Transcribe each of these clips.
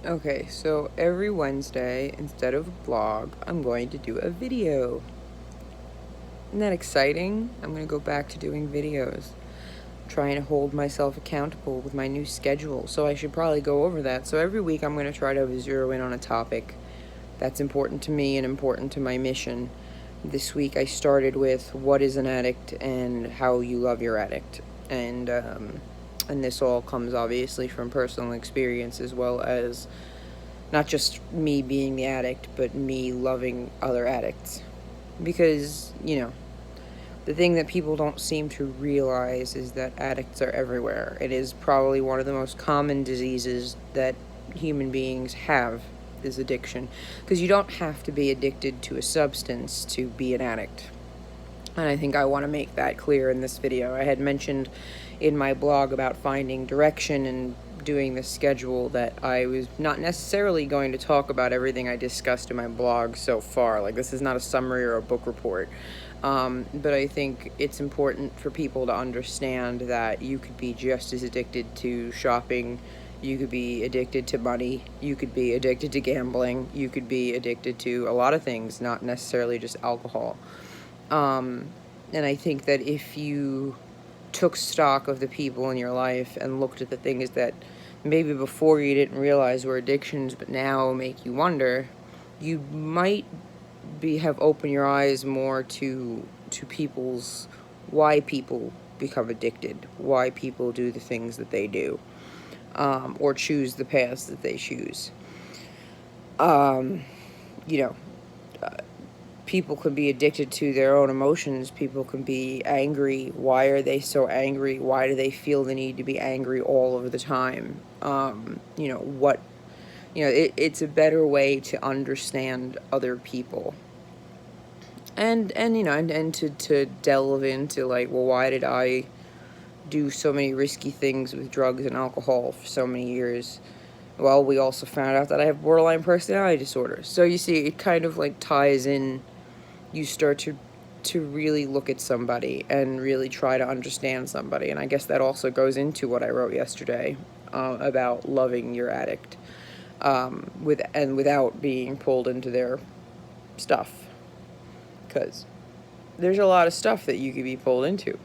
Okay, so every Wednesday, instead of a blog, I'm going to do a video. Isn't that exciting? I'm going to go back to doing videos. Trying to hold myself accountable with my new schedule, so I should probably go over that. So every week I'm going to try to zero in on a topic that's important to me and important to my mission. This week I started with what is an addict and how you love your addict. And this all comes obviously from personal experience, as well as not just me being the addict, but me loving other addicts. Because, the thing that people don't seem to realize is that addicts are everywhere. It is probably one of the most common diseases that human beings have, is addiction. Because you don't have to be addicted to a substance to be an addict. And I think I want to make that clear in this video. I had mentioned in my blog about finding direction and doing this schedule that I was not necessarily going to talk about everything I discussed in my blog so far. Like, this is not a summary or a book report. But I think it's important for people to understand that you could be just as addicted to shopping. You could be addicted to money. You could be addicted to gambling. You could be addicted to a lot of things, not necessarily just alcohol. And I think that if you took stock of the people in your life and looked at the things that maybe before you didn't realize were addictions but now make you wonder, you might have opened your eyes more to people's why people become addicted, why people do the things that they do, or choose the paths that they choose. Um, you know, people can be addicted to their own emotions. People can be angry. Why are they so angry? Why do they feel the need to be angry all of the time? It's a better way to understand other people. And to delve into, like, well, why did I do so many risky things with drugs and alcohol for so many years? Well, we also found out that I have borderline personality disorder. So you see, it kind of like ties in. You start to really look at somebody and really try to understand somebody. And I guess that also goes into what I wrote yesterday about loving your addict, without being pulled into their stuff, because there's a lot of stuff that you could be pulled into,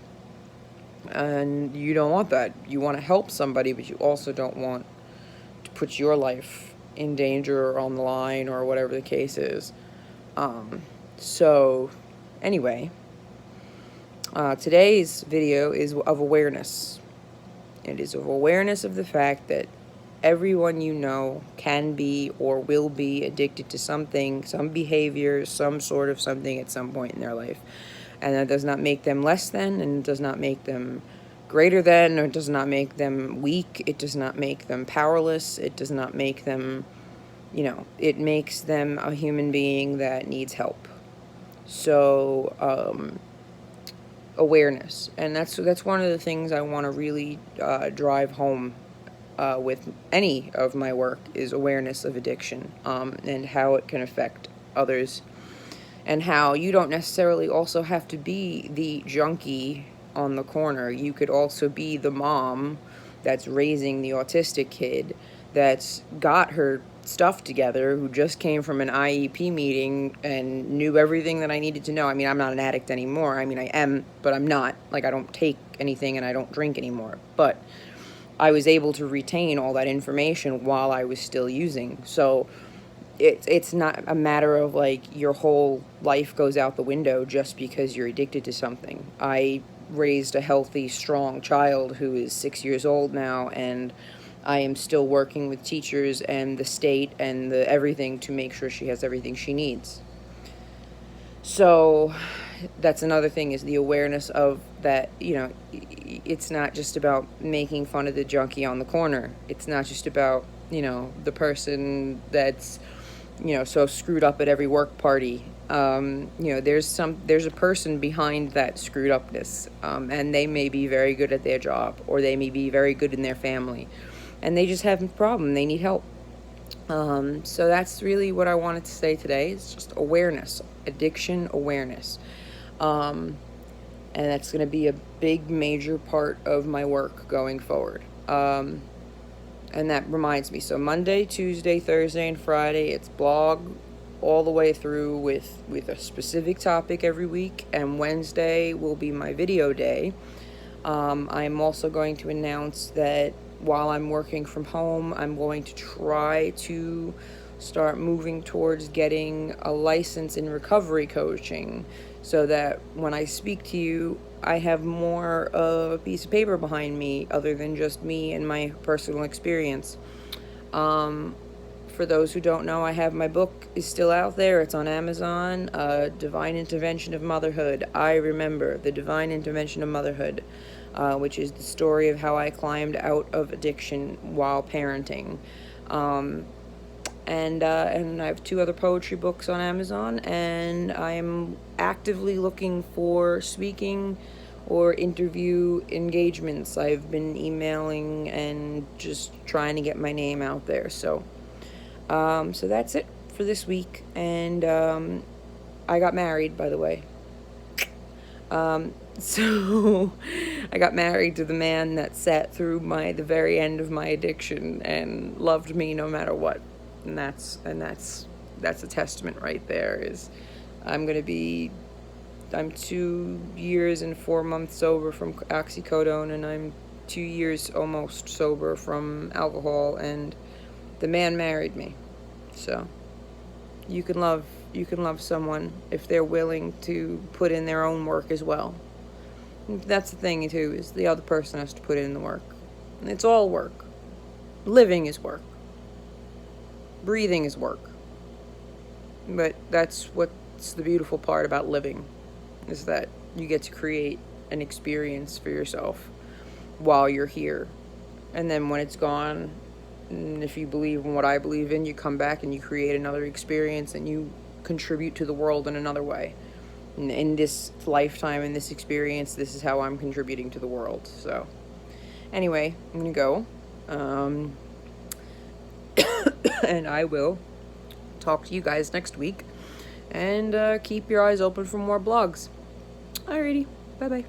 and you don't want that. You want to help somebody, but you also don't want to put your life in danger or on the line or whatever the case is. So anyway, today's video is of awareness. It is of awareness of the fact that everyone you know can be or will be addicted to something, some behavior, some sort of something at some point in their life. And that does not make them less than, and it does not make them greater than, or it does not make them weak. It does not make them powerless. It does not make them, it makes them a human being that needs help. So, awareness, and that's one of the things I want to really drive home with any of my work, is awareness of addiction, and how it can affect others, and how you don't necessarily also have to be the junkie on the corner. You could also be the mom that's raising the autistic kid that's got her stuff together, who just came from an IEP meeting and knew everything that I needed to know. I mean, I'm not an addict anymore. I mean, I am, but I'm not. Like, I don't take anything and I don't drink anymore. But I was able to retain all that information while I was still using. So it's not a matter of, like, your whole life goes out the window just because you're addicted to something. I raised a healthy, strong child who is 6 years old now, and I am still working with teachers and the state and the everything to make sure she has everything she needs. So that's another thing, is the awareness of that. It's not just about making fun of the junkie on the corner. It's not just about, the person that's, so screwed up at every work party. There's a person behind that screwed upness, and they may be very good at their job, or they may be very good in their family, and they just have a problem. They need help. So that's really what I wanted to say today. It's just awareness, addiction awareness. And that's going to be a big, major part of my work going forward. And that reminds me, so Monday, Tuesday, Thursday, and Friday, it's blog all the way through with a specific topic every week, and Wednesday will be my video day. I'm also going to announce that while I'm working from home, I'm going to try to start moving towards getting a license in recovery coaching, so that when I speak to you, I have more of a piece of paper behind me other than just me and my personal experience. For those who don't know, I have my book is still out there. It's on Amazon, Divine Intervention of Motherhood. I remember the Divine Intervention of Motherhood, which is the story of how I climbed out of addiction while parenting. And I have 2 other poetry books on Amazon, and I am actively looking for speaking or interview engagements. I've been emailing and just trying to get my name out there. So that's it for this week. And I got married, by the way. So I got married to the man that sat through the very end of my addiction and loved me no matter what. And that's a testament right there. Is I'm 2 years and 4 months sober from oxycodone, and I'm 2 years almost sober from alcohol, and the man married me. So you can love someone if they're willing to put in their own work as well. That's the thing too, is the other person has to put in the work. And it's all work. Living is work. Breathing is work. But that's what's the beautiful part about living, is that you get to create an experience for yourself while you're here. And then when it's gone, and if you believe in what I believe in, you come back and you create another experience and you contribute to the world in another way. In this lifetime, in this experience, this is how I'm contributing to the world. So anyway, I'm going to go. And I will talk to you guys next week. And keep your eyes open for more blogs. Alrighty, bye-bye.